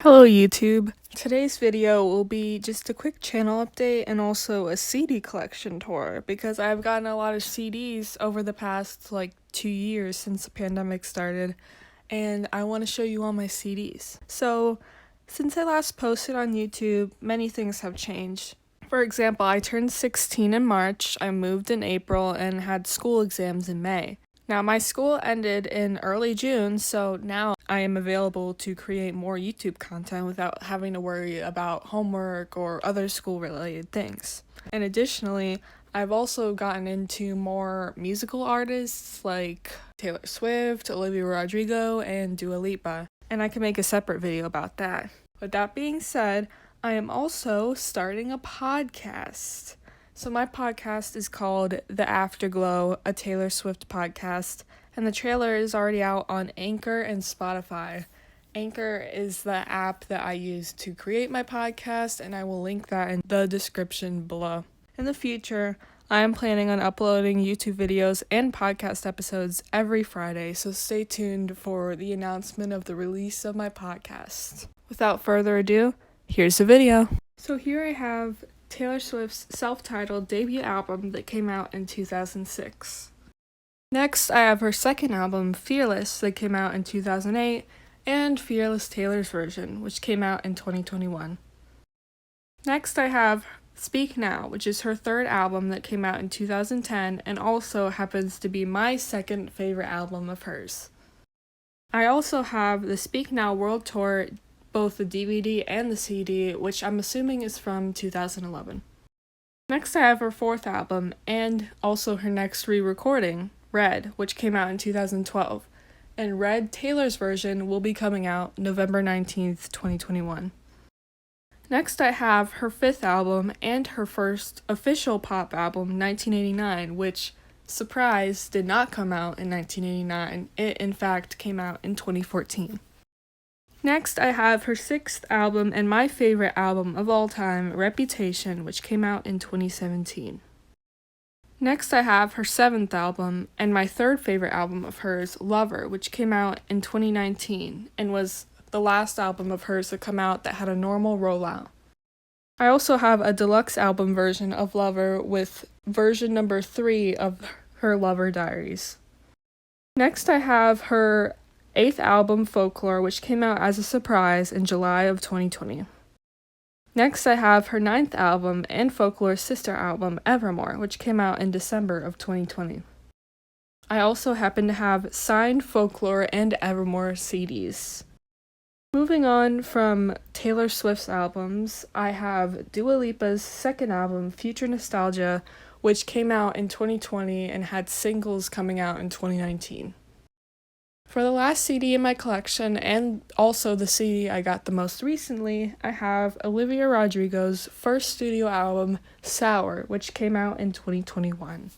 Hello YouTube. Today's video will be just a quick channel update and also a CD collection tour because I've gotten a lot of CDs over the past 2 years since the pandemic started, and I want to show you all my CDs. So since I last posted on YouTube, many things have changed. For example, I turned 16 in March, I moved in April, and had school exams in May. Now, my school ended in early June, so now I am available to create more YouTube content without having to worry about homework or other school-related things. And additionally, I've also gotten into more musical artists like Taylor Swift, Olivia Rodrigo, and Dua Lipa, and I can make a separate video about that. With that being said, I am also starting a podcast. So my podcast is called The Afterglow, a Taylor Swift podcast, and the trailer is already out on Anchor and Spotify. Anchor is the app that I use to create my podcast, and I will link that in the description below. In the future, I am planning on uploading YouTube videos and podcast episodes every Friday, so stay tuned for the announcement of the release of my podcast. Without further ado, here's the video. So here I have Taylor Swift's self-titled debut album that came out in 2006. Next, I have her second album, Fearless, that came out in 2008, and Fearless Taylor's version, which came out in 2021. Next, I have Speak Now, which is her third album that came out in 2010 and also happens to be my second favorite album of hers. I also have the Speak Now World Tour, both the DVD and the CD, which I'm assuming is from 2011. Next, I have her fourth album, and also her next re-recording, Red, which came out in 2012. And Red, Taylor's version, will be coming out November 19th, 2021. Next, I have her fifth album and her first official pop album, 1989, which, surprise, did not come out in 1989. It, in fact, came out in 2014. Next, I have her sixth album and my favorite album of all time, Reputation, which came out in 2017. Next, I have her seventh album and my third favorite album of hers, Lover, which came out in 2019 and was the last album of hers to come out that had a normal rollout. I also have a deluxe album version of Lover with version number 3 of her Lover Diaries. Next, I have her eighth album, Folklore, which came out as a surprise in July of 2020. Next, I have her ninth album and Folklore's sister album, Evermore, which came out in December of 2020. I also happen to have signed Folklore and Evermore CDs. Moving on from Taylor Swift's albums, I have Dua Lipa's second album, Future Nostalgia, which came out in 2020 and had singles coming out in 2019. For the last CD in my collection, and also the CD I got the most recently, I have Olivia Rodrigo's first studio album, Sour, which came out in 2021.